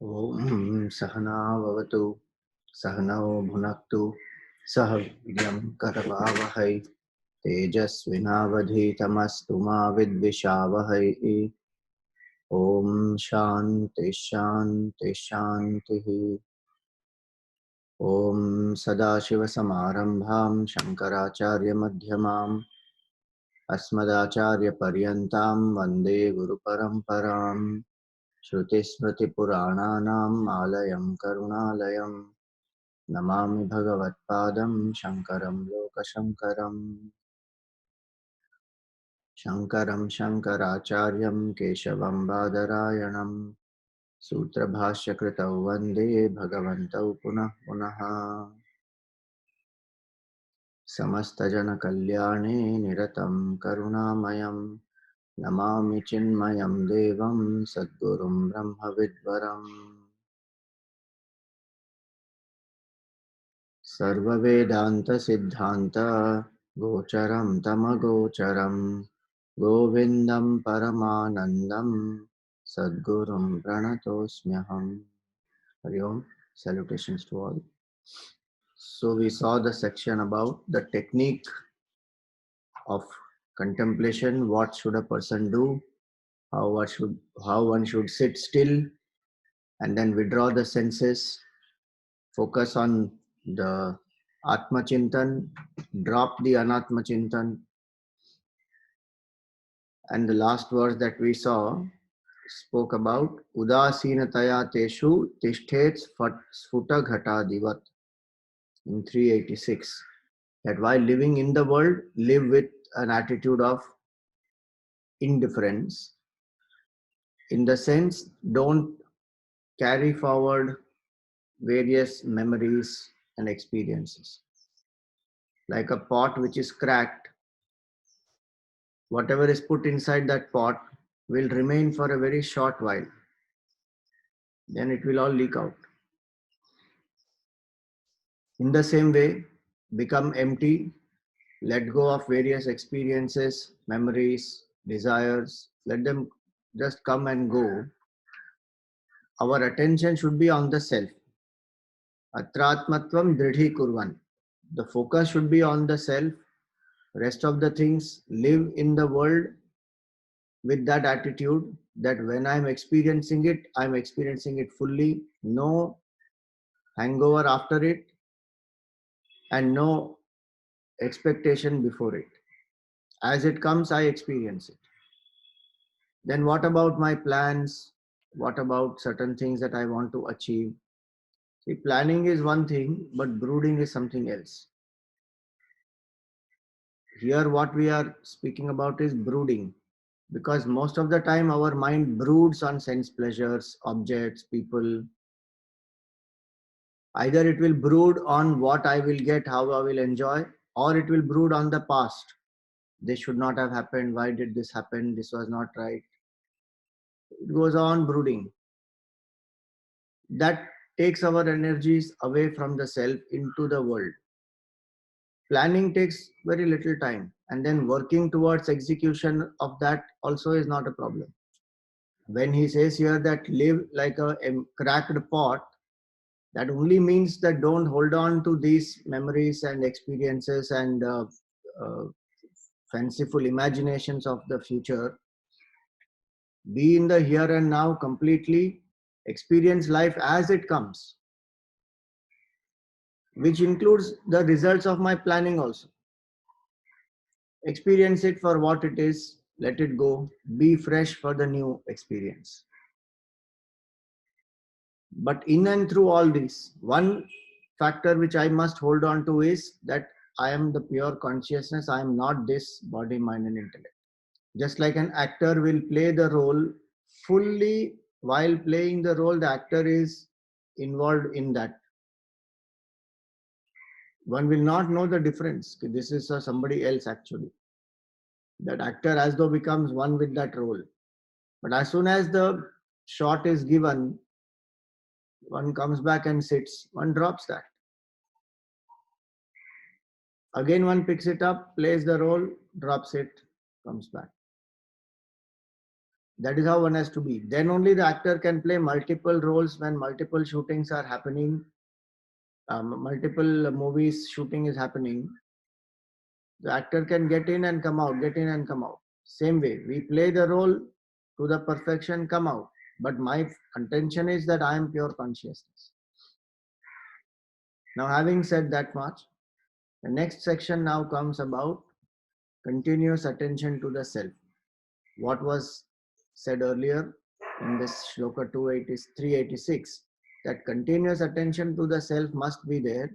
ॐ सहना भवतु सहनौ भुनक्तु सह वीर्यं करवावहै तेजस्विनावधीतमस्तु मा विद्विषावहै। ॐ शान्ति शान्ति शान्तिः। ॐ सदाशिवसमारम्भां शङ्कराचार्यमध्यमाम् अस्मदाचार्यपर्यन्तां वन्दे गुरुपरम्पराम्। श्रुतिस्मृतिपुराणानाम् आलयं करुणालयं नमामि भगवत्पादं शङ्करं लोकशङ्करम्। शङ्करं शङ्कराचार्यं केशवं बादरायणं सूत्रभाष्यकृतौ वन्दे भगवन्तौ पुनः पुनः। समस्तजनकल्याणे निरतं करुणामयं नमामि चिन्मयं देवं सद्गुरुं ब्रह्मविद्वरम्। सर्ववेदान्तसिद्धान्त गोचरं तमगोचरं गोविन्दं परमानन्दं सद्गुरुं प्रणतोऽस्म्यहम्। Hari Om. Salutations to all. So we saw the section about the technique of contemplation. What should a person do? How one should sit still and then withdraw the senses, focus on the Atma Chintan, drop the Anatma Chintan. And the last verse that we saw spoke about Udasinataya Teshu Tishthet Sfuta Ghata Divat in 386. That while living in the world, live with an attitude of indifference. In the sense, don't carry forward various memories and experiences. Like a pot which is cracked, whatever is put inside that pot will remain for a very short while. Then it will all leak out. In the same way, become empty, let go of various experiences, memories, desires, let them just come and go. Our attention should be on the self. Atratmatvam dridhi kurvan. The focus should be on the self. Rest of the things, live in the world with that attitude that when I'm experiencing it fully, no hangover after it, and no expectation before it. As it comes, I experience it. Then what about my plans? What about certain things that I want to achieve? See, planning is one thing, but brooding is something else. Here, what we are speaking about is brooding, because most of the time our mind broods on sense pleasures, objects, people. Either it will brood on what I will get, how I will enjoy, or it will brood on the past. This should not have happened. Why did this happen? This was not right. It goes on brooding. That takes our energies away from the self into the world. Planning takes very little time, and then working towards execution of that also is not a problem. When he says here that live like a cracked pot, that only means that don't hold on to these memories and experiences and uh, fanciful imaginations of the future. Be in the here and now completely, experience life as it comes, which includes the results of my planning also. Experience it for what it is, let it go, be fresh for the new experience. But in and through all this, one factor which I must hold on to is that I am the pure consciousness, I am not this body, mind, and intellect. Just like an actor will play the role fully, while playing the role, the actor is involved in that. One will not know the difference. This is somebody else actually. That actor as though becomes one with that role. But as soon as the shot is given, one comes back and sits, one drops that. Again, one picks it up, plays the role, drops it, comes back. That is how one has to be. Then only the actor can play multiple roles when multiple shootings are happening, multiple movies shooting is happening. The actor can get in and come out, get in and come out. Same way, we play the role to the perfection, come out. But my intention is that I am pure consciousness. Now, having said that much, the next section now comes about continuous attention to the self. What was said earlier in this shloka 386, that continuous attention to the self must be there,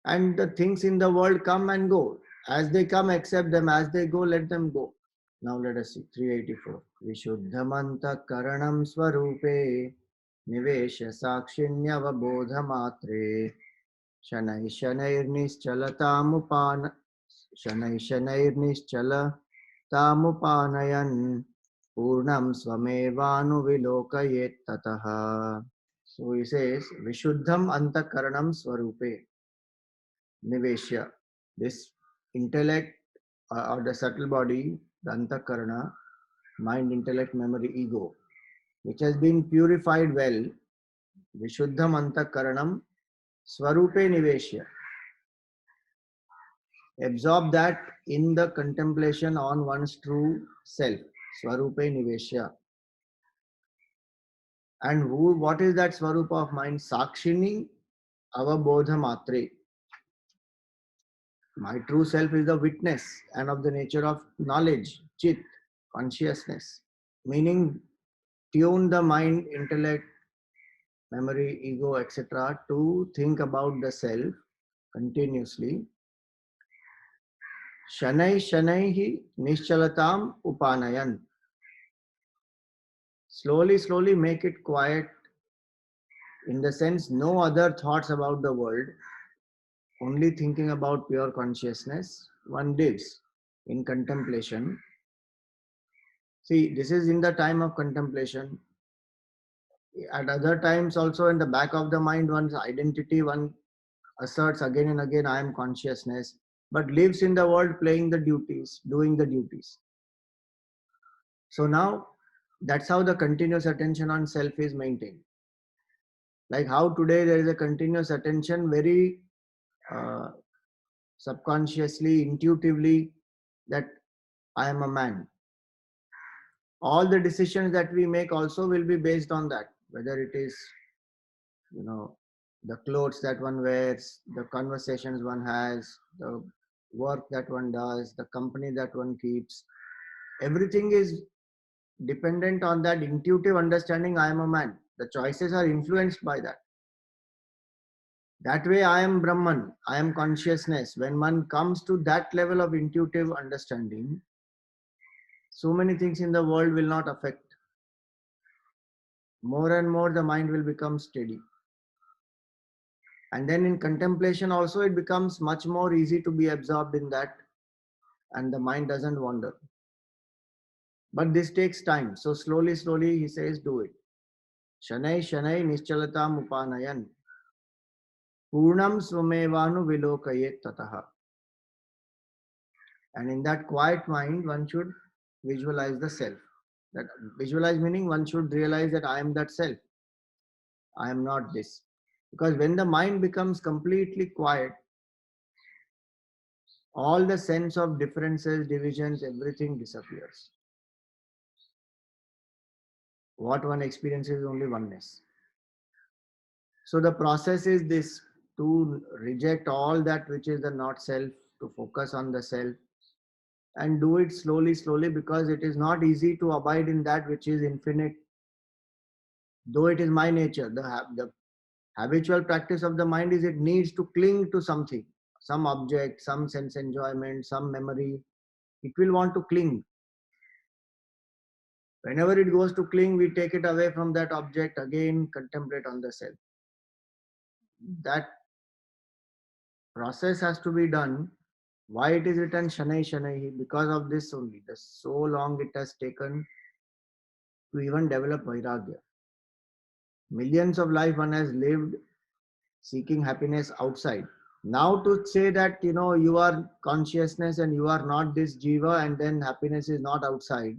and the things in the world come and go. As they come, accept them. As they go, let them go. Now let us see 384. Vishuddhamanta karanam swarupe nivesha sakshinyavabodhamatre shanai shanairnischalatamupan shanai shanairnischalatamupanayan purnam swamevanuvilokayet tataha. So he says Vishuddham antakaranam swarupe niveshya. This intellect or the subtle body, the antakarana, mind, intellect, memory, ego, which has been purified well, Vishuddham antakaranam swarupe niveshya. Absorb that in the contemplation on one's true self, swarupe niveshya. And what is that swarupa of mind? Sakshini avabodha matre. My true self is the witness and of the nature of knowledge, chit, consciousness. Meaning, tune the mind, intellect, memory, ego, etc. to think about the self continuously. Shanai Shanaihi Nishchalatam Upanayan. Slowly, slowly make it quiet, in the sense no other thoughts about the world, only thinking about pure consciousness. One lives in contemplation. See, this is in the time of contemplation. At other times also, in the back of the mind, one's identity, one asserts again and again, I am consciousness, but lives in the world playing the duties, doing the duties. So now, that's how the continuous attention on self is maintained. Like how today there is a continuous attention very subconsciously, intuitively, that I am a man. All the decisions that we make also will be based on that, whether it is, the clothes that one wears, the conversations one has, the work that one does, the company that one keeps. Everything is dependent on that intuitive understanding, I am a man. The choices are influenced by that. That way, I am Brahman, I am consciousness. When one comes to that level of intuitive understanding, so many things in the world will not affect. More and more, the mind will become steady. And then in contemplation also, it becomes much more easy to be absorbed in that, and the mind doesn't wander. But this takes time. So slowly, slowly, he says, do it. Shanai Shanai Nischalatam Upanayan. Purnam Swamevanu Vilokayet Tataha. And in that quiet mind, one should visualize the self. That visualize meaning one should realize that I am that self. I am not this. Because when the mind becomes completely quiet, all the sense of differences, divisions, everything disappears. What one experiences is only oneness. So the process is this, to reject all that which is the not self, to focus on the self, and do it slowly, slowly, because it is not easy to abide in that which is infinite. Though it is my nature, the habitual practice of the mind is it needs to cling to something, some object, some sense enjoyment, some memory. It will want to cling. Whenever it goes to cling, we take it away from that object, again contemplate on the self. That process has to be done. Why it is written Shanai Shanai? Because of this only. So long it has taken to even develop Vairagya. Millions of life one has lived seeking happiness outside. Now to say that, you are consciousness and you are not this jiva, and then happiness is not outside.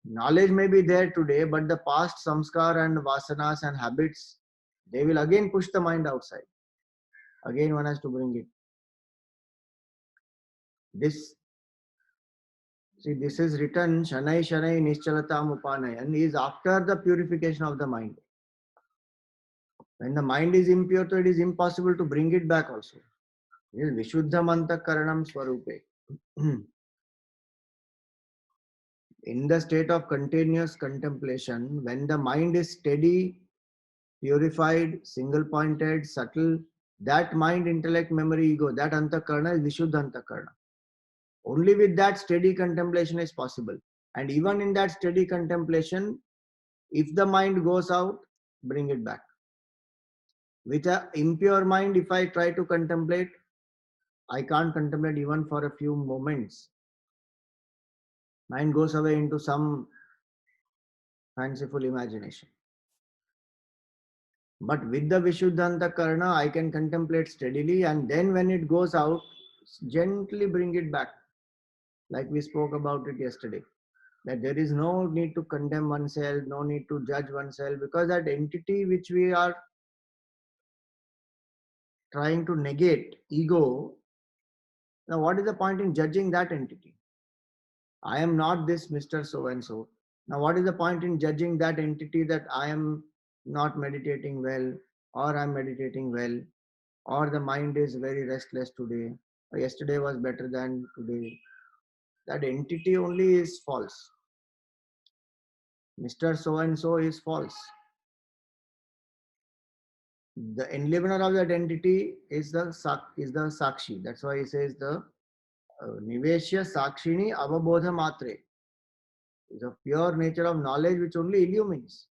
Knowledge may be there today, but the past samskar and vasanas and habits, they will again push the mind outside. Again, one has to bring it. This, see, this is written, Shanai Shanai Nischalatam Upanayan, is after the purification of the mind. When the mind is impure, so it is impossible to bring it back also. It is Vishuddham Antakaranam Swarupe. In the state of continuous contemplation, when the mind is steady, purified, single pointed, subtle, that mind, intellect, memory, ego, that Antakarana is Vishuddha Antakarana. Only with that steady contemplation is possible. And even in that steady contemplation, if the mind goes out, bring it back. With an impure mind, if I try to contemplate, I can't contemplate even for a few moments. Mind goes away into some fanciful imagination. But with the Vishuddhanta Karna, I can contemplate steadily, and then when it goes out, gently bring it back. Like we spoke about it yesterday. That there is no need to condemn oneself, no need to judge oneself, because that entity which we are trying to negate, ego, now what is the point in judging that entity? I am not this Mr. So and so. Now, what is the point in judging that entity that I am not meditating well, or I'm meditating well, or the mind is very restless today, or yesterday was better than today? That entity only is false. Mr. So and so is false. The enlivener of that entity is the sakshi. That's why he says the niveshya sakshini avabodha matre. Is a pure nature of knowledge which only illumines.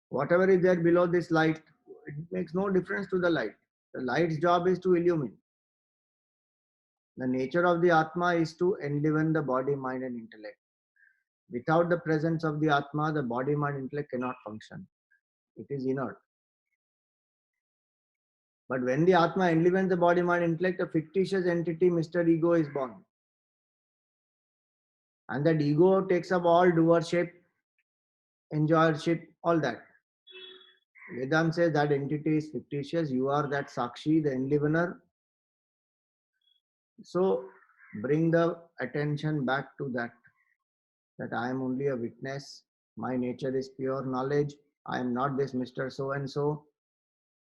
Whatever is there below this light, it makes no difference to the light. The light's job is to illumine. The nature of the Atma is to enliven the body, mind, and intellect. Without the presence of the Atma, the body, mind, intellect cannot function. It is inert. But when the Atma enlivens the body, mind, intellect, a fictitious entity, Mr. Ego, is born. And that ego takes up all doership, enjoyership, all that. Vedanta says that entity is fictitious. You are that Sakshi, the enlivener. So bring the attention back to that I am only a witness. My nature is pure knowledge. I am not this Mr. So and so.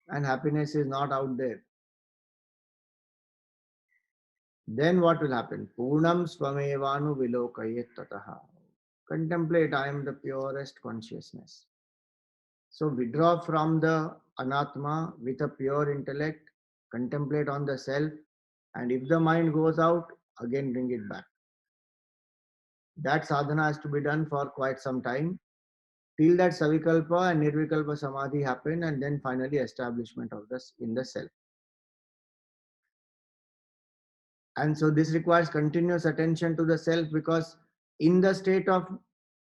And happiness is not out there. Then what will happen? Purnam swamevanu vilokayet tataha. Contemplate, I am the purest consciousness. So withdraw from the anatma with a pure intellect, contemplate on the self, and if the mind goes out, again bring it back. That sadhana has to be done for quite some time till that savikalpa and nirvikalpa samadhi happen, and then finally establishment of this in the self. And so this requires continuous attention to the self, because in the state of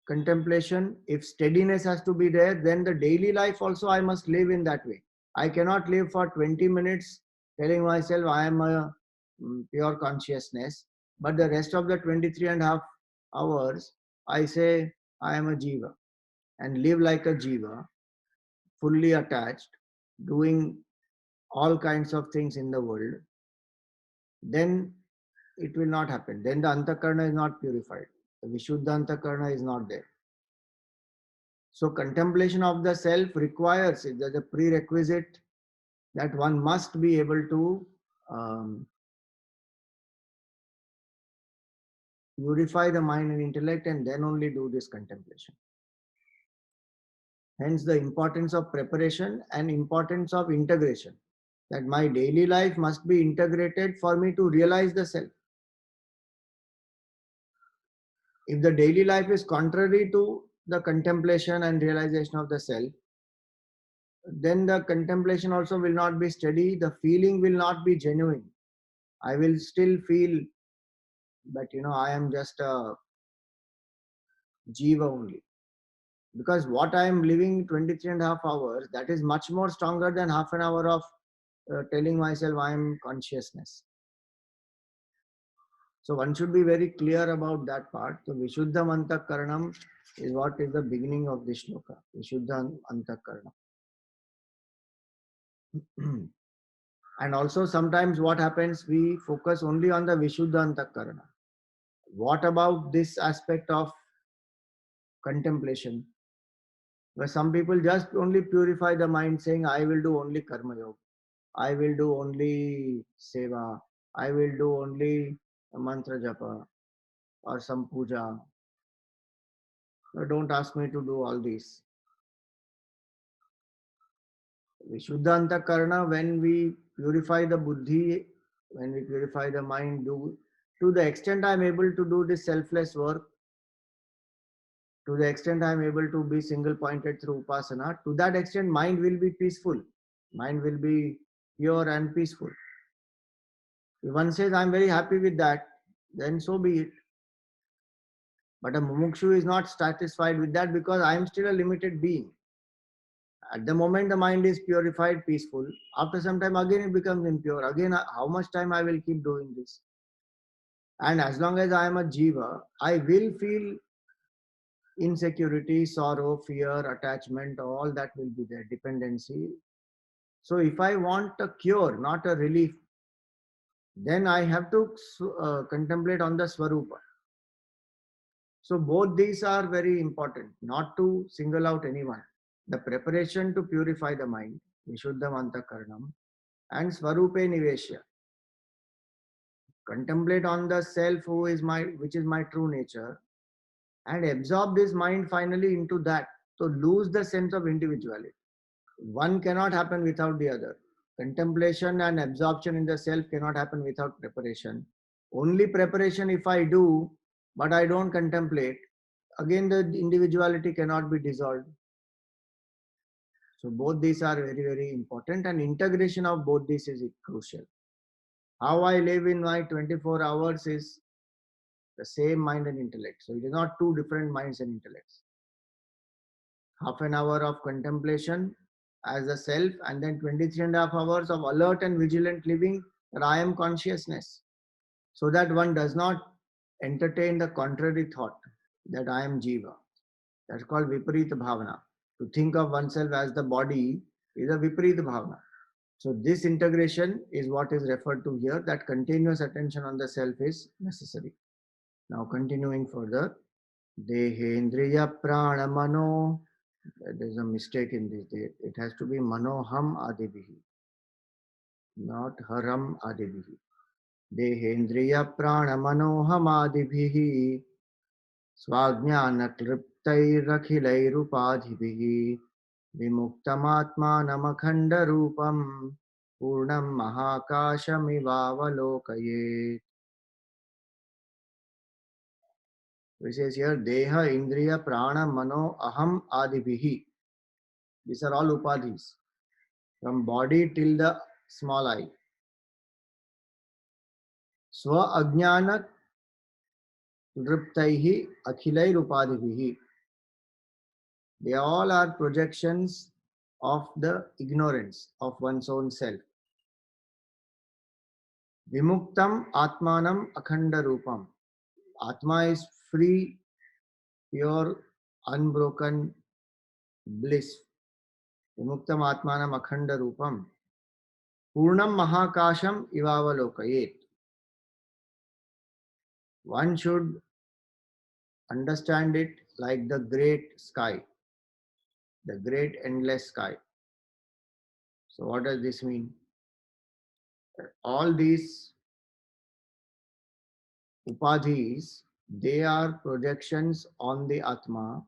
contemplation, if steadiness has to be there, then the daily life also I must live in that way. I cannot live for 20 minutes telling myself I am a pure consciousness, but the rest of the 23 and a half hours I say I am a jiva, and live like a jiva, fully attached, doing all kinds of things in the world. Then it will not happen. Then the antakarna is not purified. The Vishuddha antakarna is not there. So contemplation of the self requires, there's a prerequisite that one must be able to purify the mind and intellect, and then only do this contemplation. Hence the importance of preparation and importance of integration. That my daily life must be integrated for me to realize the self. If the daily life is contrary to the contemplation and realization of the self, then the contemplation also will not be steady, the feeling will not be genuine. I will still feel that, I am just a jiva only. Because what I am living 23 and a half hours, that is much more stronger than half an hour of telling myself I am consciousness. So one should be very clear about that part. So Vishuddham Antakaranam is what is the beginning of this shloka. Vishuddham Antakaranam. And also sometimes what happens, we focus only on the Vishuddha Antakarana. What about this aspect of contemplation? Where some people just only purify the mind saying, I will do only Karma Yoga. I will do only Seva. I will do only Mantra Japa or some puja. No, don't ask me to do all these. Vishuddha Antakarana, when we purify the buddhi, when we purify the mind, to the extent I am able to do this selfless work, to the extent I am able to be single pointed through upasana, to that extent mind will be peaceful. Mind will be pure and peaceful. If one says, I am very happy with that, then so be it. But a mumukshu is not satisfied with that because I am still a limited being. At the moment the mind is purified, peaceful, after some time again it becomes impure. Again, how much time I will keep doing this? And as long as I am a jiva, I will feel insecurity, sorrow, fear, attachment, all that will be there, dependency. So if I want a cure, not a relief, then I have to contemplate on the Swarupa. So both these are very important, not to single out anyone. The preparation to purify the mind, Vishuddham Antakaranam, and Swarupe Niveshya. Contemplate on the self which is my true nature, and absorb this mind finally into that. So lose the sense of individuality. One cannot happen without the other. Contemplation and absorption in the self cannot happen without preparation. Only preparation if I do, but I don't contemplate, again the individuality cannot be dissolved. So both these are very, very important, and integration of both these is crucial. How I live in my 24 hours is the same mind and intellect. So it is not two different minds and intellects. Half an hour of contemplation as a self, and then 23.5 hours of alert and vigilant living, that I am consciousness. So that one does not entertain the contrary thought that I am jiva. That's called viparita bhavana. To think of oneself as the body is a viparita bhavana. So this integration is what is referred to here, that continuous attention on the self is necessary. Now continuing further, Dehendriya Prana Mano. There's a mistake in this. It has to be Manoham Adibihi, not Haram Adibihi. Dehendriya Prana Manoham Adibihi Swajnana Kliptairakhilairupadhibihi Vimuktamatmanamakhanda Rupam Purnam Mahakashamivavalokaye. Which says here, Deha, Indriya, Prana, Mano, Aham, Adibihi. These are all upadhis. From body till the small eye. Swa Ajnana Driptaihi, Akhilair Upadhibihi. They all are projections of the ignorance of one's own self. Vimuktam Atmanam Akhanda Rupam. Atma is free, pure, unbroken bliss. Vimuktam Atmanam Akhanda Rupam. Purnam Mahakasham Ivavalokayet. One should understand it like the great sky, the great endless sky. So what does this mean? All these upadhis, they are projections on the Atma,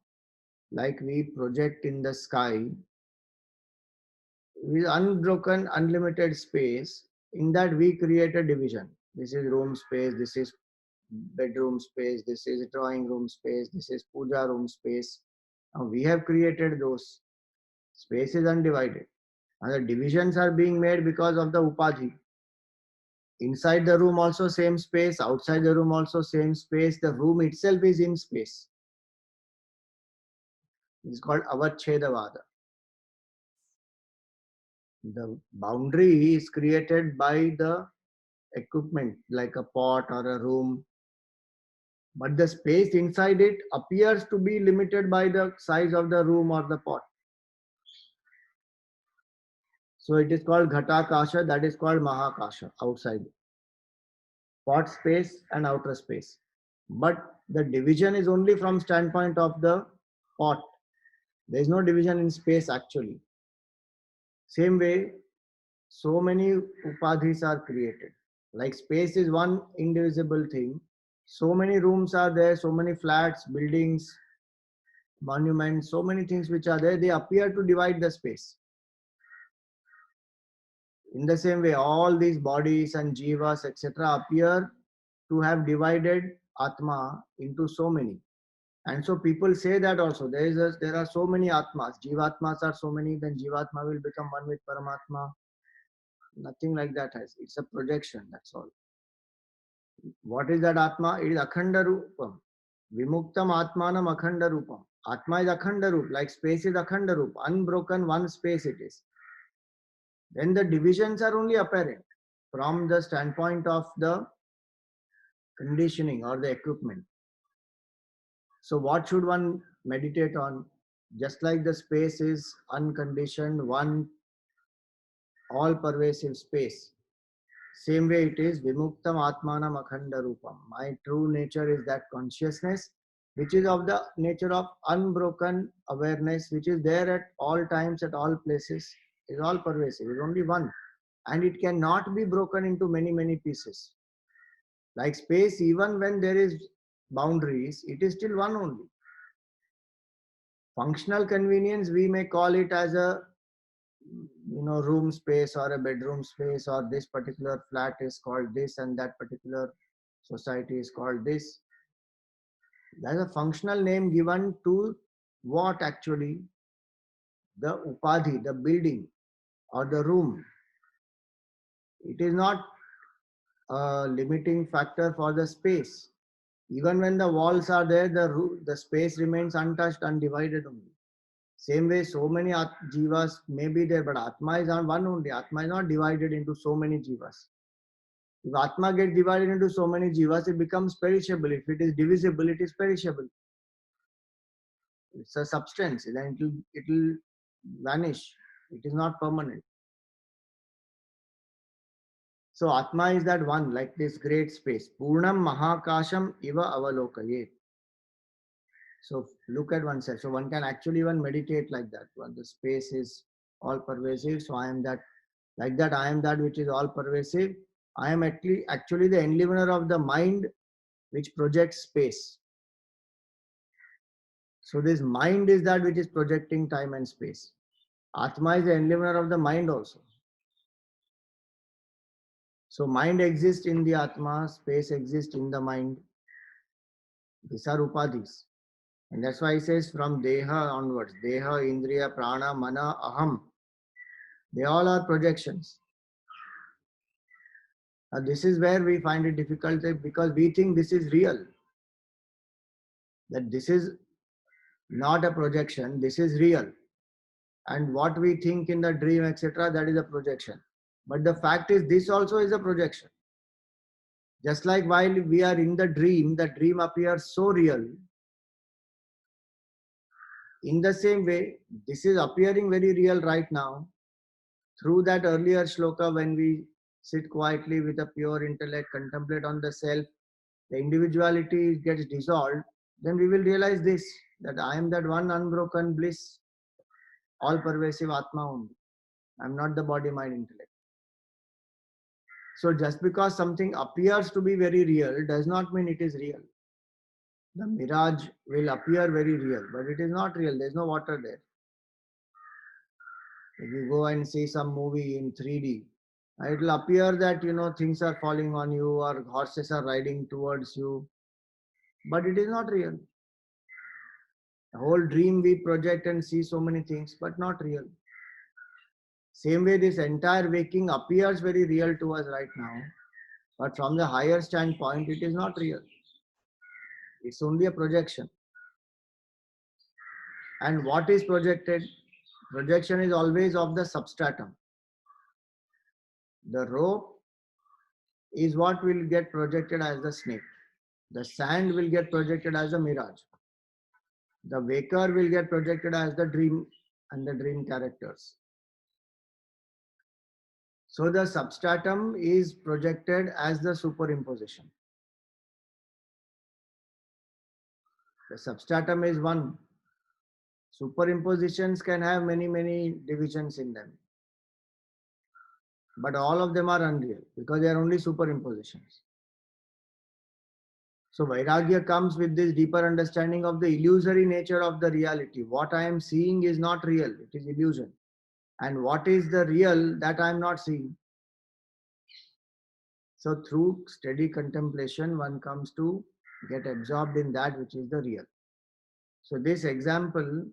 like we project in the sky with unbroken, unlimited space. In that we create a division. This is room space, this is bedroom space, this is drawing room space, this is puja room space. Now we have created those. Space is undivided. And the divisions are being made because of the upadhi. Inside the room also same space, outside the room also same space. The room itself is in space. It's called avachedavada. The boundary is created by the equipment like a pot or a room, but the space inside it appears to be limited by the size of the room or the pot. So it is called Ghatakasha, that is called Mahakasha, outside. Pot space and outer space. But the division is only from standpoint of the pot. There is no division in space actually. Same way, so many upadhis are created. Like space is one indivisible thing. So many rooms are there, so many flats, buildings, monuments, so many things which are there, they appear to divide the space. In the same way, all these bodies and jivas, etc., appear to have divided Atma into so many. And so people say that also there are so many Atmas. Jivatmas are so many, then Jivatma will become one with Paramatma. Nothing like that has. It's a projection, that's all. What is that Atma? It is Akhanda Rupam. Vimuktam Atmanam Akhanda Rupam. Atma is Akhanda Rup, like space is Akhanda Rup. Unbroken one space it is. Then the divisions are only apparent from the standpoint of the conditioning or the equipment. So what should one meditate on? Just like the space is unconditioned, one all-pervasive space. Same way it is Vimuktam Atmanam Akhanda Rupam. My true nature is that consciousness, which is of the nature of unbroken awareness, which is there at all times, at all places, is all pervasive, is only one. And it cannot be broken into many, many pieces. Like space, even when there is boundaries, it is still one only. Functional convenience, we may call it as a room space or a bedroom space, or this particular flat is called this and that particular society is called this. There's a functional name given to what actually? The upadhi, the building or the room. It is not a limiting factor for the space. Even when the walls are there, the space remains untouched, undivided only. Same way, so many jivas may be there, but Atma is on one only. Atma is not divided into so many jivas. If Atma gets divided into so many jivas, it becomes perishable. If it is divisible, it is perishable. It's a substance, then it will vanish. It is not permanent. So Atma is that one, like this great space. Purnam Mahakasham Iva Avalokayet. So look at oneself. So one can actually even meditate like that. When the space is all pervasive, so I am that, like that I am that which is all pervasive. I am actually the enlivener of the mind which projects space. So this mind is that which is projecting time and space. Atma is the enlivener of the mind also. So mind exists in the Atma, space exists in the mind. These are upadhis. And that's why he says from Deha onwards, Deha, Indriya, Prana, Mana, Aham. They all are projections. Now this is where we find it difficult because we think this is real. That this is not a projection, this is real. And what we think in the dream, etc., that is a projection. But the fact is, this also is a projection. Just like while we are in the dream appears so real. In the same way, this is appearing very real right now. Through that earlier shloka, when we sit quietly with a pure intellect, contemplate on the self, the individuality gets dissolved, then we will realize this, that I am that one unbroken bliss, all pervasive Atma only. I am not the body, mind, intellect. So just because something appears to be very real does not mean it is real. The mirage will appear very real, but it is not real. There is no water there. If you go and see some movie in 3D, it will appear that things are falling on you or horses are riding towards you, but it is not real. The whole dream we project and see so many things, but not real. Same way, this entire waking appears very real to us right now, but from the higher standpoint, it is not real. It's only a projection. And what is projected? Projection is always of the substratum. The rope is what will get projected as the snake. The sand will get projected as a mirage. The waker will get projected as the dream and the dream characters. So the substratum is projected as the superimposition. The substratum is one. Superimpositions can have many, many divisions in them. But all of them are unreal because they are only superimpositions. So Vairagya comes with this deeper understanding of the illusory nature of the reality. What I am seeing is not real, it is illusion. And what is the real that I am not seeing? So through steady contemplation, one comes to get absorbed in that which is the real. So this example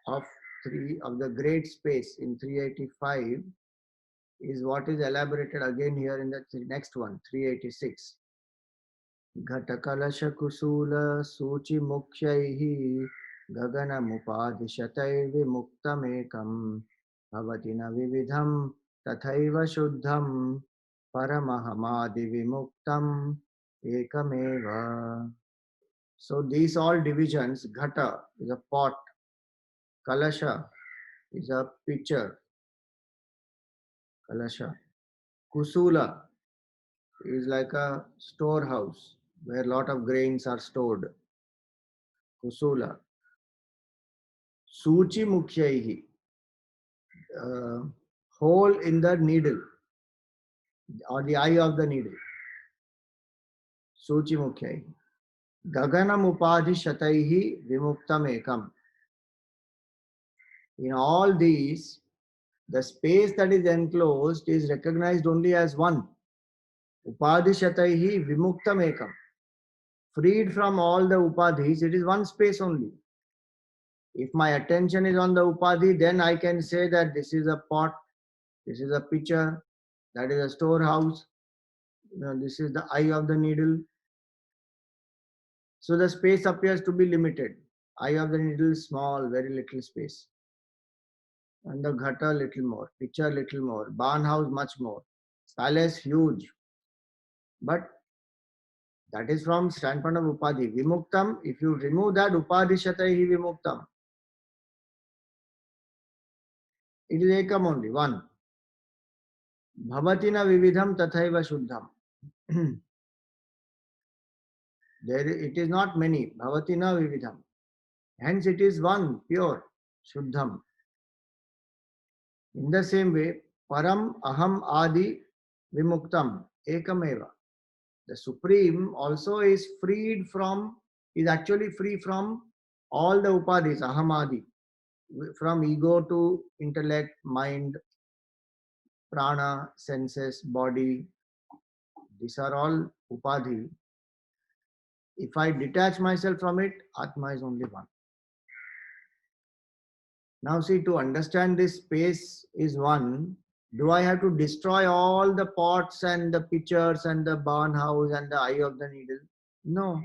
of the great space in 385 is what is elaborated again here in the next one, 386. घटकलशकुशूलसूचिमुख्यैः गगनमुपादिशतैर्विमुक्तमेकं भवति न विविधं तथैव शुद्धं परमहमादिविमुक्तम् ekam So these all divisions, ghata is a pot, kalasha is a pitcher, kalasha. Kusula is like a storehouse where a lot of grains are stored. Kusula. Suchi mukhyaihi, hole in the needle or the eye of the needle. Suchi mukhyaihi. Gaganam upadhi shataihi vimuktam ekam. In all these, the space that is enclosed is recognized only as one. Upadhi shataihi vimuktam ekam. Freed from all the upadhis, it is one space only. If my attention is on the upadhi, then I can say that this is a pot, this is a pitcher, that is a storehouse, this is the eye of the needle. So the space appears to be limited. Eye of the needle is small, very little space. And the ghata little more, pitcher little more, barn house much more, palace huge. But that is from standpoint of upadhi. Vimuktam, if you remove that upadhi shataihi vimuktam, it is ekam only, one. Bhavatina vividham tathaiva shuddham. There it is not many. Bhavatina vividham. Hence it is one, pure, shuddham. In the same way, param aham adi vimuktam ekameva. The Supreme also is actually free from all the upadhis, aham adi. From ego to intellect, mind, prana, senses, body. These are all upadhi. If I detach myself from it, Atma is only one. Now see, to understand this space is one, do I have to destroy all the pots and the pitchers and the barn house and the eye of the needle? No.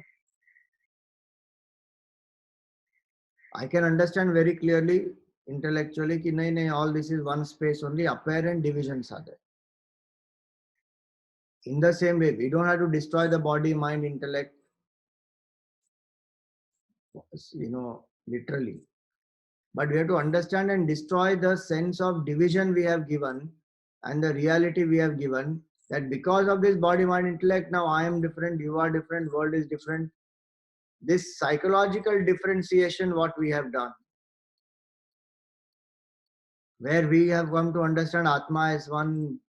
I can understand very clearly intellectually ki nahi, nahi, all this is one space only, apparent divisions are there. In the same way, we don't have to destroy the body, mind, intellect, literally. But we have to understand and destroy the sense of division we have given and the reality we have given, that because of this body, mind, intellect, now I am different, you are different, world is different. This psychological differentiation, what we have done, where we have come to understand Atma as one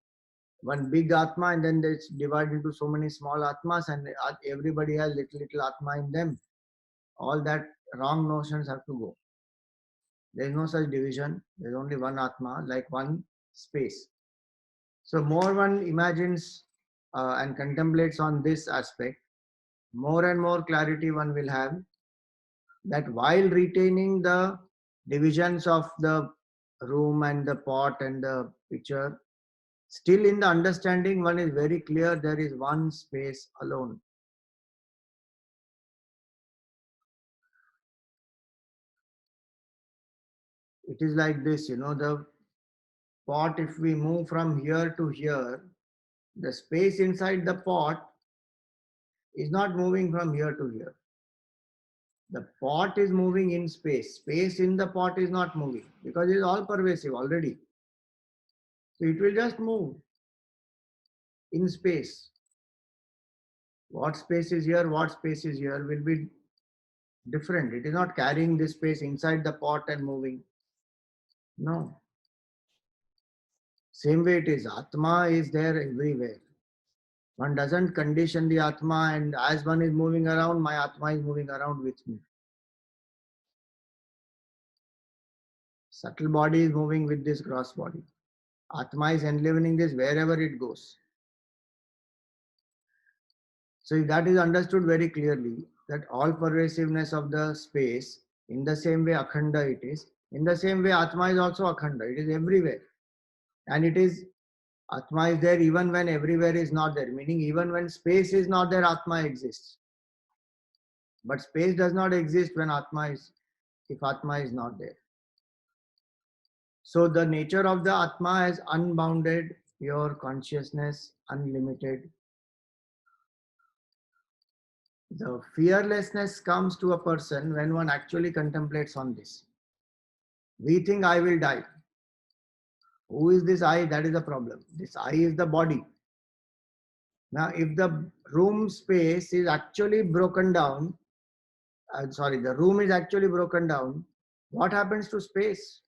big Atma, and then it's divided into so many small Atmas, and everybody has little Atma in them. All that wrong notions have to go. There is no such division. There is only one Atma, like one space. So more one imagines and contemplates on this aspect, more and more clarity one will have that while retaining the divisions of the room and the pot and the pitcher, still in the understanding one is very clear there is one space alone. It is like this, the pot, if we move from here to here, The space inside the pot is not moving from here to here. The pot is moving in space. Space in the pot is not moving because it is all pervasive already. So it will just move in space. What space is here, what space is here will be different. It is not carrying this space inside the pot and moving. No. Same way it is. Atma is there everywhere. One doesn't condition the Atma, and as one is moving around, my Atma is moving around with me. Subtle body is moving with this gross body. Atma is enlivening this wherever it goes. So if that is understood very clearly, that all pervasiveness of the space, in the same way Akhanda it is, in the same way Atma is also Akhanda. It is everywhere. And it is, Atma is there even when everywhere is not there. Meaning even when space is not there, Atma exists. But space does not exist when Atma is, if Atma is not there. So the nature of the Atma is unbounded, pure consciousness, unlimited. The fearlessness comes to a person when one actually contemplates on this. We think I will die. Who is this I? That is the problem. This I is the body. Now, if the room space is actually broken down, the room is actually broken down, what happens to space?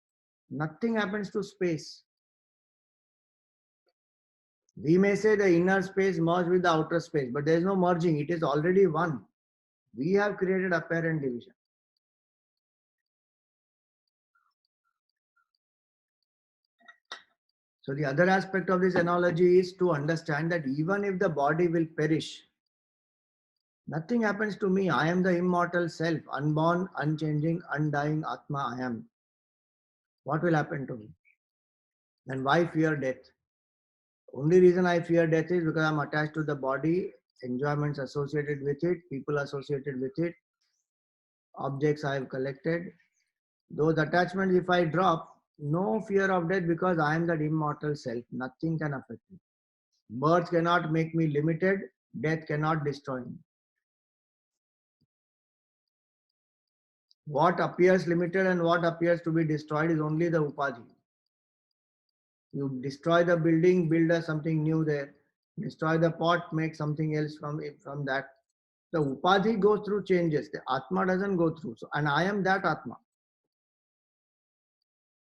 Nothing happens to space. We may say the inner space merged with the outer space, but there is no merging. It is already one. We have created apparent division. So the other aspect of this analogy is to understand that even if the body will perish, nothing happens to me. I am the immortal self, unborn, unchanging, undying Atma I am. What will happen to me? Then why fear death? Only reason I fear death is because I'm attached to the body, enjoyments associated with it, people associated with it, objects I have collected. Those attachments, if I drop, no fear of death because I am that immortal self. Nothing can affect me. Birth cannot make me limited. Death cannot destroy me. What appears limited and what appears to be destroyed is only the upadhi. You destroy the building, build something new there. Destroy the pot, make something else from that. The upadhi goes through changes. The Atma doesn't go through. So, and I am that Atma.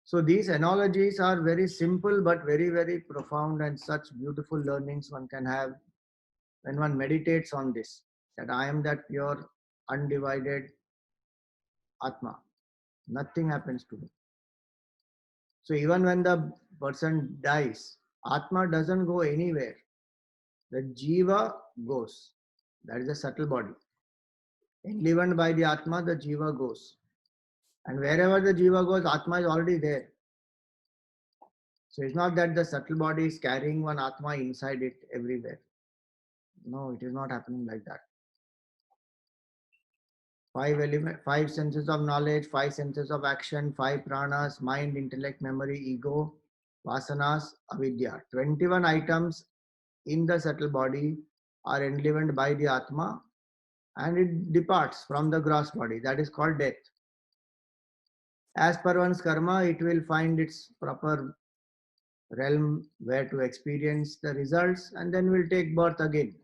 So these analogies are very simple but very, very profound, and such beautiful learnings one can have when one meditates on this, that I am that pure, undivided Atma. Nothing happens to me. So even when the person dies, Atma doesn't go anywhere. The Jiva goes. That is a subtle body. Enlivened by the Atma, the Jiva goes. And wherever the Jiva goes, Atma is already there. So it's not that the subtle body is carrying one Atma inside it everywhere. No, it is not happening like that. Five senses of knowledge, five senses of action, five pranas, mind, intellect, memory, ego, vasanas, avidya. 21 items in the subtle body are enlivened by the Atma, and it departs from the gross body. That is called death. As per one's karma, it will find its proper realm where to experience the results, and then will take birth again.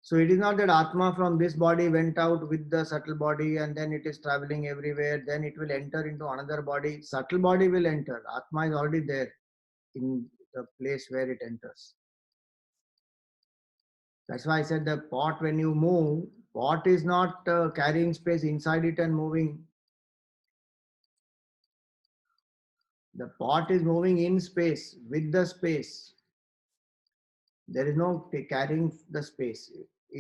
So it is not that Atma from this body went out with the subtle body and then it is traveling everywhere, then it will enter into another body. Subtle body will enter. Atma is already there in the place where it enters. That's why I said the pot, when you move, pot is not carrying space inside it and moving. The pot is moving in space, with the space. There is no carrying the space.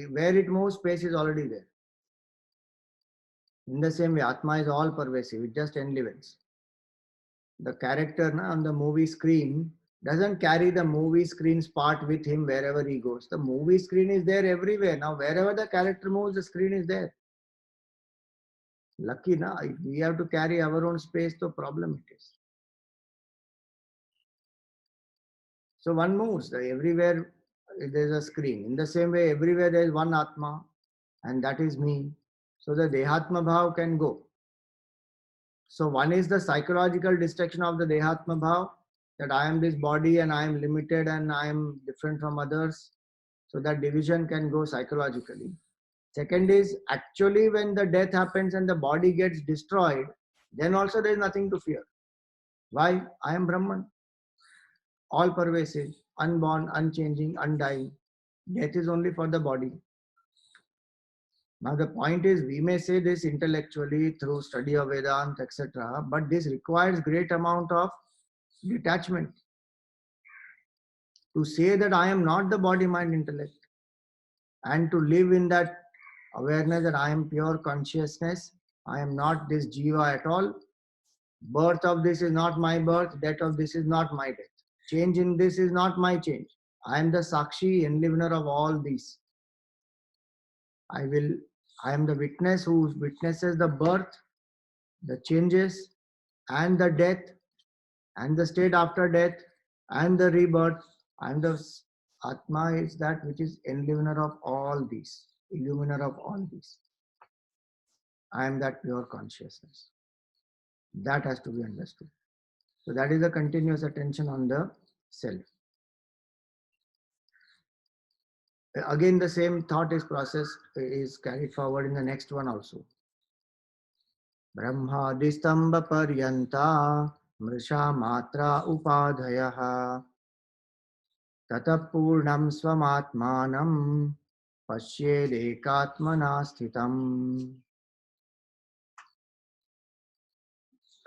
Where it moves, space is already there. In the same way, Atma is all pervasive, it just enlivens. The character on the movie screen doesn't carry the movie screen's part with him wherever he goes. The movie screen is there everywhere. Now, wherever the character moves, the screen is there. Lucky, na? If we have to carry our own space, the problem it is. So one moves. Everywhere there is a screen. In the same way, everywhere there is one Atma, and that is me. So the Dehatma Bhav can go. So one is the psychological destruction of the Dehatma Bhav, that I am this body and I am limited and I am different from others. So that division can go psychologically. Second is actually when the death happens and the body gets destroyed, then also there is nothing to fear. Why? I am Brahman, all pervasive, unborn, unchanging, undying. Death is only for the body. Now the point is, we may say this intellectually through study of Vedanta, etc., but this requires great amount of detachment. To say that I am not the body, mind, intellect, and to live in that awareness that I am pure consciousness, I am not this jiva at all. Birth of this is not my birth, death of this is not my death. Change in this is not my change. I am the Sakshi, enlivener of all these. I am the witness who witnesses the birth, the changes, and the death, and the state after death, and the rebirth. I am the Atma is that which is enlivener of all these, illuminer of all these. I am that pure consciousness. That has to be understood. So that is a continuous attention on the self. Again, the same thought is processed, is carried forward in the next one also. Brahmadistamba paryanta mrisha matra upadhayaha tatah purnam swamatmanam pashyedekatmana sthitam.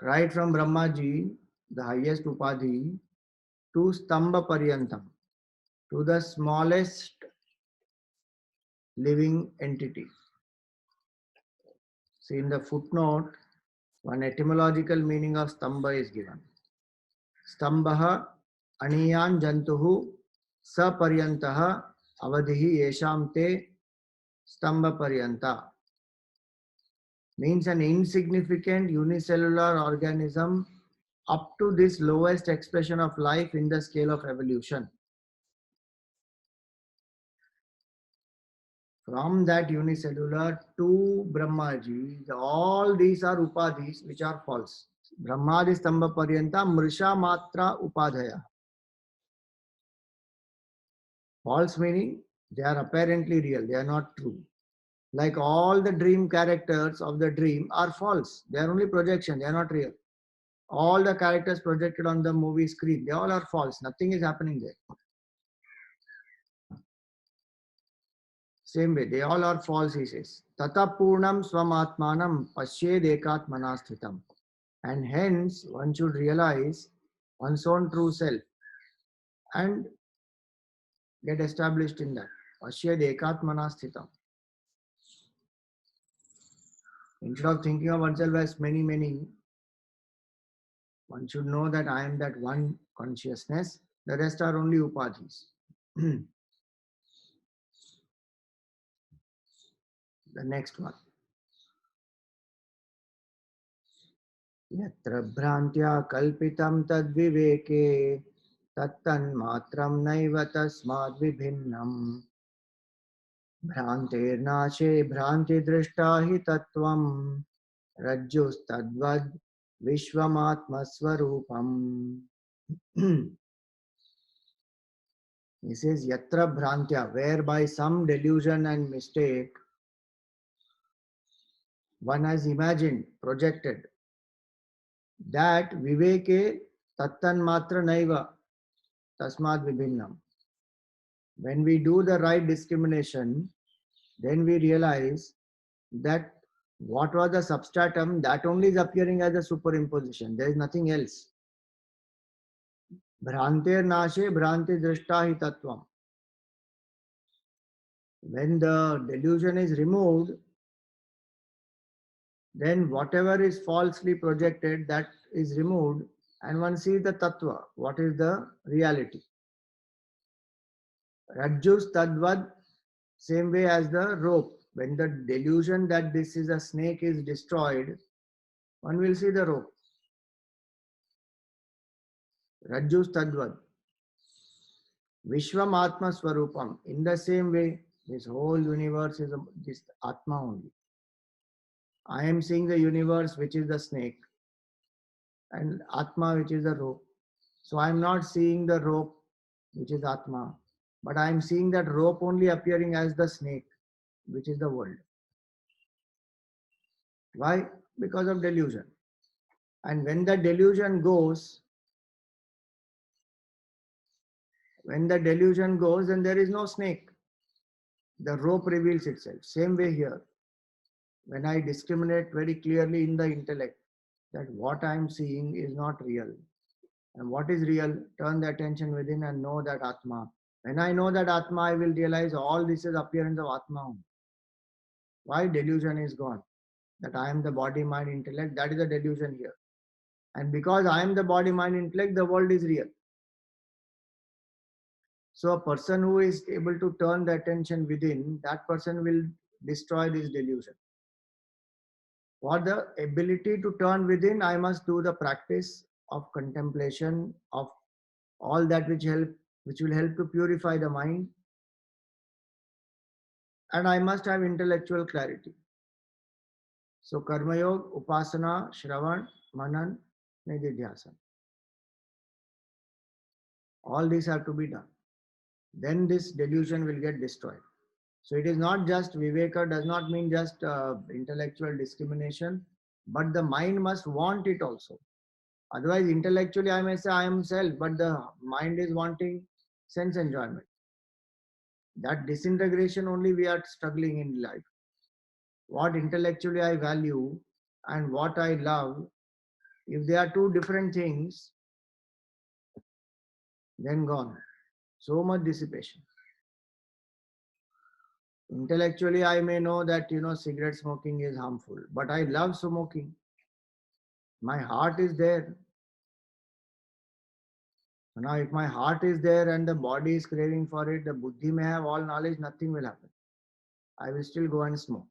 Right from Brahmaji, the highest upadhi, to Stamba Paryantam, to the smallest living entity. See, in the footnote, one etymological meaning of Stamba is given. Stambaha aniyan jantuhu saparyantaha avadhihi yesham te stamba paryanta. Means an insignificant unicellular organism up to this lowest expression of life in the scale of evolution. From that unicellular to Brahmaji, all these are upadhis which are false. Brahmadi stamba paryanta mrisha matra upadhaya. False meaning they are apparently real, they are not true. Like all the dream characters of the dream are false. They are only projection, they are not real. All the characters projected on the movie screen, they all are false. Nothing is happening there. Same way, they all are false, he says. Tata purnam swamatmanam pasyed ekatmana sthitam. And hence, one should realize one's own true self and get established in that. Pasyed ekatmana sthitam. Instead of thinking of oneself as many, one should know that I am that one consciousness. The rest are only upadhis. The next one. Yatra bhrantya kalpitam tad viveke tattan matram naiva tasmad vibhinnam bhrantirnashe bhranti drishta hi tattvam rajjustadvad vishwamatma swarupam. He says yatra bhrantya, where by some delusion and mistake one has imagined, projected that viveke tattan matra naiva tasmad vibhinnam. When we do the right discrimination, then we realize that what was the substratum, that only is appearing as a superimposition. There is nothing else. Bhrantir nashe bhranti drishta hi tattvam. When the delusion is removed, then whatever is falsely projected, that is removed, and one sees the tattva, what is the reality. Rajjus tadvad, same way as the rope. When the delusion that this is a snake is destroyed, one will see the rope. Rajjus tadvad. Vishwam Atma Swarupam. In the same way, this whole universe is this Atma only. I am seeing the universe, which is the snake, and Atma, which is the rope. So I am not seeing the rope, which is Atma, but I am seeing that rope only appearing as the snake, which is the world. Why? Because of delusion. And when the delusion goes, then there is no snake. The rope reveals itself. Same way here. When I discriminate very clearly in the intellect that what I am seeing is not real, and what is real, turn the attention within and know that Atma. When I know that Atma, I will realize all this is appearance of Atma. Why? Delusion is gone. That I am the body, mind, intellect, that is a delusion here. And because I am the body, mind, intellect, the world is real. So a person who is able to turn the attention within, that person will destroy this delusion. For the ability to turn within, I must do the practice of contemplation of all that which will help to purify the mind, and I must have intellectual clarity. So Karma Yoga, Upasana, Shravan, Manan, Nididhyasana. All these have to be done. Then this delusion will get destroyed. So it is not just Viveka, does not mean just intellectual discrimination, but the mind must want it also. Otherwise, intellectually, I may say I am self, but the mind is wanting sense enjoyment. That disintegration only we are struggling in life. What intellectually I value and what I love, if they are two different things, then gone. So much dissipation. Intellectually, I may know that cigarette smoking is harmful, but I love smoking. My heart is there. Now, if my heart is there and the body is craving for it, the buddhi may have all knowledge, nothing will happen. I will still go and smoke.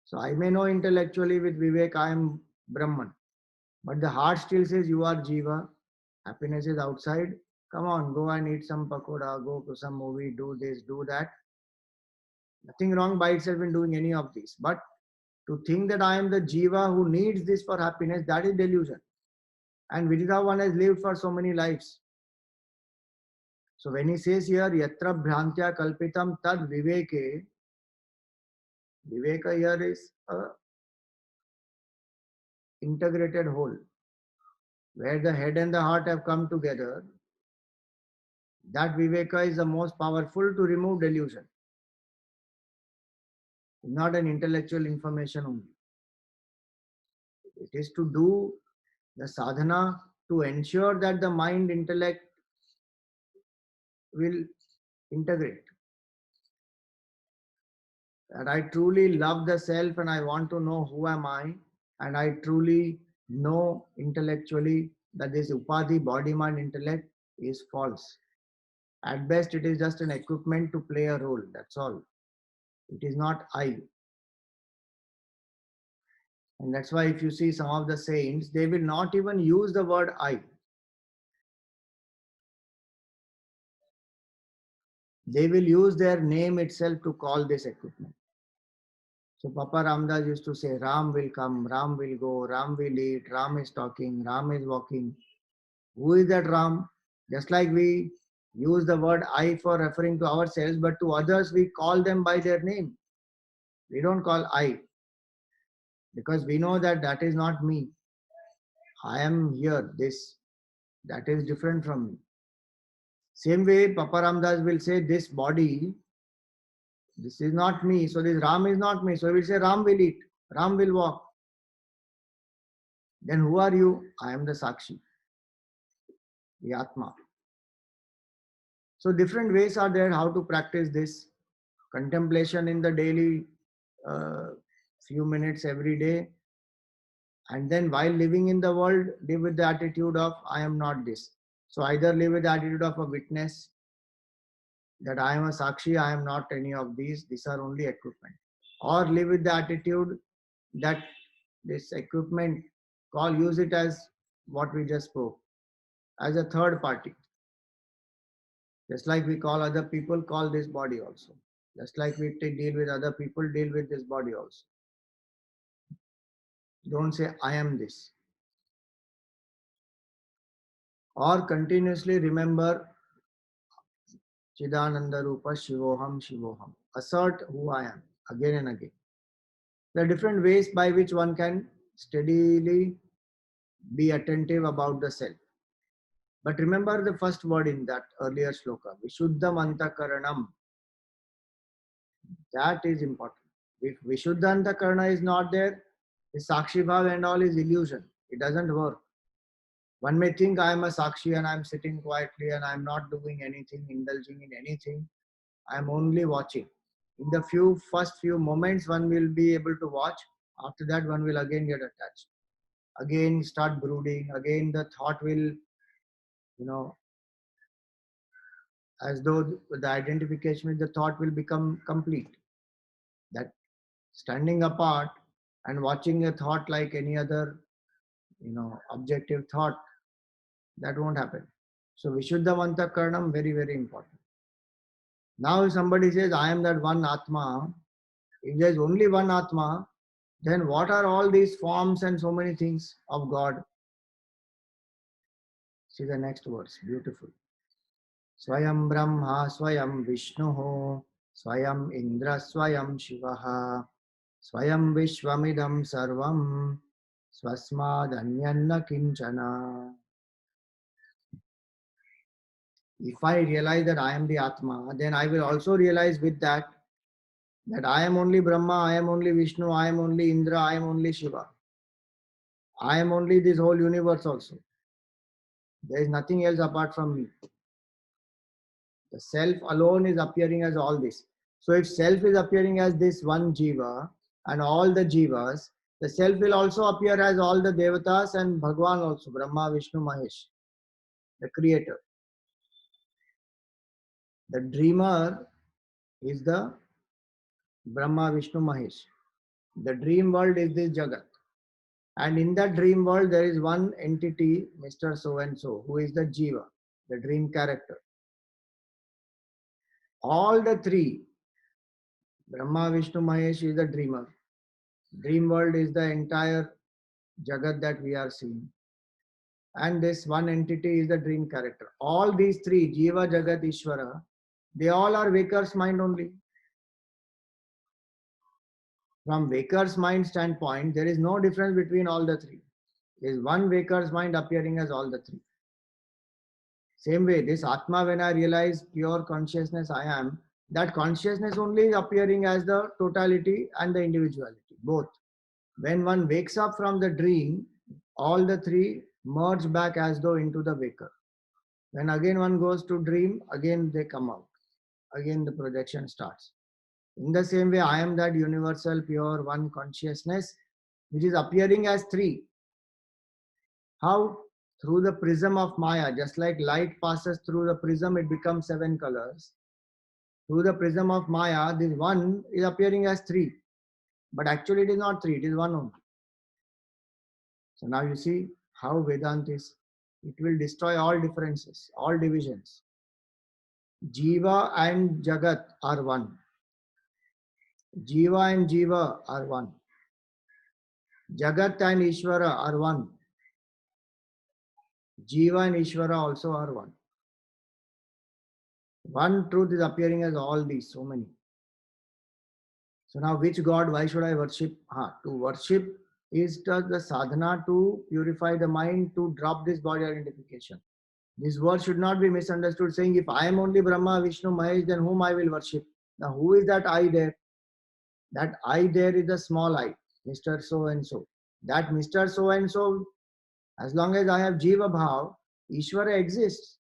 So I may know intellectually with Vivek I am Brahman, but the heart still says you are Jiva. Happiness is outside. Come on, go and eat some pakoda, go to some movie, do this, do that. Nothing wrong by itself in doing any of these. But to think that I am the Jiva who needs this for happiness, that is delusion. And which is how one has lived for so many lives. So when he says here, Yatra Bhrantya Kalpitam Tad Viveke, Viveka here is a integrated whole, where the head and the heart have come together. That Viveka is the most powerful to remove delusion, not an intellectual information only. It is to do the sadhana to ensure that the mind intellect will integrate. That I truly love the self and I want to know who am I, and I truly know intellectually that this upadhi, body, mind, intellect is false. At best, it is just an equipment to play a role. That's all. It is not I. And that's why if you see some of the saints, they will not even use the word I. They will use their name itself to call this equipment. So Papa Ramdas used to say, Ram will come, Ram will go, Ram will eat, Ram is talking, Ram is walking. Who is that Ram? Just like we use the word I for referring to ourselves, but to others we call them by their name. We don't call I, because we know that that is not me. I am here, this, that is different from me. Same way, Papa Ramdas will say, this body, this is not me. So this Ram is not me. So he will say, Ram will eat, Ram will walk. Then who are you? I am the Sakshi, the Atma. So different ways are there how to practice this contemplation in the daily few minutes every day. And then while living in the world, live with the attitude of I am not this. So either live with the attitude of a witness, that I am a Sakshi, I am not any of these are only equipment. Or live with the attitude that this equipment, use it as what we just spoke, as a third party. Just like we call other people, call this body also. Just like we deal with other people, deal with this body also. Don't say, I am this. Or continuously remember Chidananda Rupa Shivoham Shivoham. Assert who I am again and again. There are different ways by which one can steadily be attentive about the self. But remember the first word in that earlier shloka, Vishuddham Antakaranam. That is important. If Vishuddha Antakarana is not there, the Sakshi Bhav and all is illusion. It doesn't work. One may think I am a Sakshi and I am sitting quietly and I am not doing anything, indulging in anything. I am only watching. In the first few moments, one will be able to watch. After that, one will again get attached. Again, start brooding. Again, the thought will, as though the identification with the thought will become complete. That standing apart and watching a thought like any other, objective thought, that won't happen. So Vishuddha Antakaranam, very, very important. Now if somebody says, I am that one Atma, if there is only one Atma, then what are all these forms and so many things of God? See the next verse, beautiful. Swayam Brahma, Swayam Vishnu, Swayam Indra, Swayam Shivaha, Swayam Vishwamidam Sarvam, Swasmad Anyanna Kinchana. If I realize that I am the Atma, then I will also realize with that I am only Brahma, I am only Vishnu, I am only Indra, I am only Shiva. I am only this whole universe also. There is nothing else apart from me. The self alone is appearing as all this. So if self is appearing as this one jiva and all the jivas, the self will also appear as all the devatas and Bhagwan also, Brahma, Vishnu, Mahesh, the creator. The dreamer is the Brahma, Vishnu, Mahesh. The dream world is this Jagat. And in that dream world, there is one entity, Mr. So and so, who is the Jiva, the dream character. All the three, Brahma, Vishnu, Mahesh is the dreamer. Dream world is the entire Jagat that we are seeing. And this one entity is the dream character. All these three, Jiva, Jagat, Ishvara, they all are Waker's mind only. From Waker's mind standpoint, there is no difference between all the three. There is one Waker's mind appearing as all the three. Same way, this Atma, when I realize pure consciousness I am, that consciousness only is appearing as the totality and the individuality, both. When one wakes up from the dream, all the three merge back as though into the waker. When again one goes to dream, again they come out. Again the projection starts. In the same way, I am that universal, pure, one consciousness, which is appearing as three. How? Through the prism of Maya. Just like light passes through the prism, it becomes 7 colors. Through the prism of Maya, this one is appearing as three. But actually it is not three, it is one only. So now you see how Vedanta is. It will destroy all differences, all divisions. Jiva and Jagat are one. Jiva and Jiva are one. Jagat and Ishvara are one. Jiva and Ishvara also are one. One truth is appearing as all these, so many. So now which God, why should I worship? To worship is the sadhana to purify the mind, to drop this body identification. This word should not be misunderstood, saying if I am only Brahma, Vishnu, Mahesh, then whom I will worship? Now who is that I there? That I there is a small I, Mr. So and so. That Mr. So and so, as long as I have Jiva Bhav, Ishvara exists,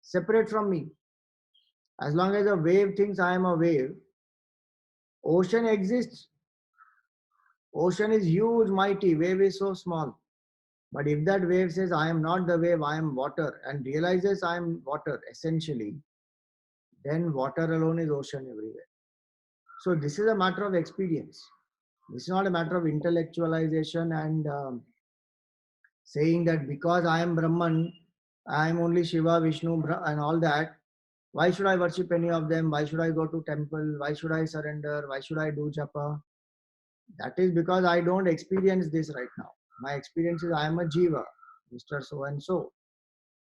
separate from me. As long as a wave thinks I am a wave, ocean exists. Ocean is huge, mighty, wave is so small. But if that wave says, I am not the wave, I am water, and realizes I am water, essentially, then water alone is ocean everywhere. So this is a matter of experience. This is not a matter of intellectualization and saying that because I am Brahman, I am only Shiva, Vishnu, and all that. Why should I worship any of them? Why should I go to temple? Why should I surrender? Why should I do japa? That is because I don't experience this right now. My experience is I am a jiva, Mr. So and so.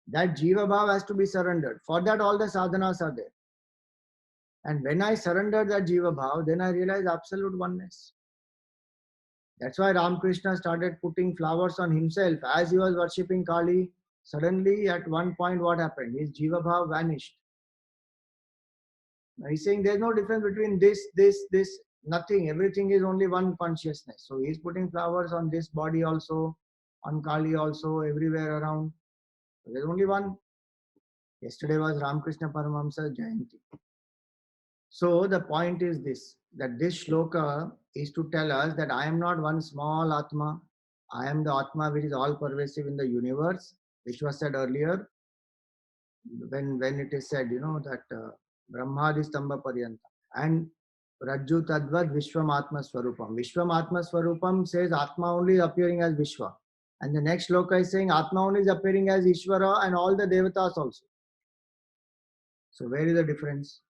That jiva bhav has to be surrendered. For that, all the sadhanas are there. And when I surrender that jiva bhav, then I realize absolute oneness. That's why Ramakrishna started putting flowers on himself as he was worshipping Kali. Suddenly, at one point, what happened? His jiva bhav vanished. Now he's saying there's no difference between this, nothing. Everything is only one consciousness. So he's putting flowers on this body also, on Kali also, everywhere around. There's only one. Yesterday was Ramakrishna Paramahamsa Jayanti. So the point is this, that this shloka is to tell us that I am not one small Atma. I am the Atma which is all pervasive in the universe, which was said earlier when it is said, that Brahmadi Stambha Paryanta. And Rajju Tadvad Vishwam Atma Swarupam. Vishwam Atma Swarupam says Atma only is appearing as Vishwa. And the next shloka is saying Atma only is appearing as Ishvara and all the Devatas also. So where is the difference?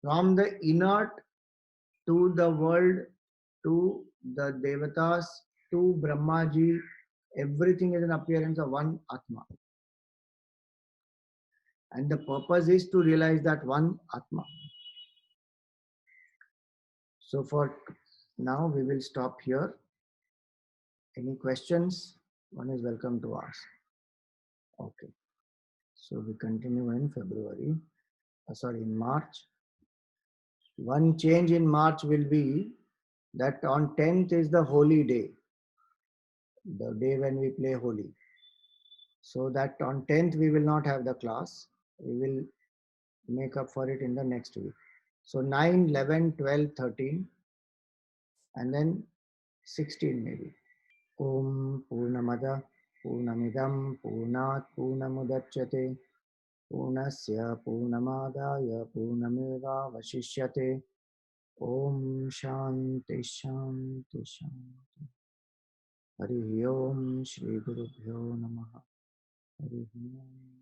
From the inert to the world, to the Devatas, to Brahmaji, everything is an appearance of one Atma. And the purpose is to realize that one Atma. So for now, we will stop here. Any questions? One is welcome to ask. Okay. So we continue in February. In March. One change in March will be that on 10th is the holy day. The day when we play Holi. So that on 10th we will not have the class. We will make up for it in the next week. So 9, 11, 12, 13 and then 16 maybe. Om Purnamada Purnamidam Purnat Purnamudachyate Purnasya Purnamadaya Purnameva Vashishyate. Om Shanti Shanti Shanti. Hari Om Shri Guru Bhyo Namaha. Hari Om.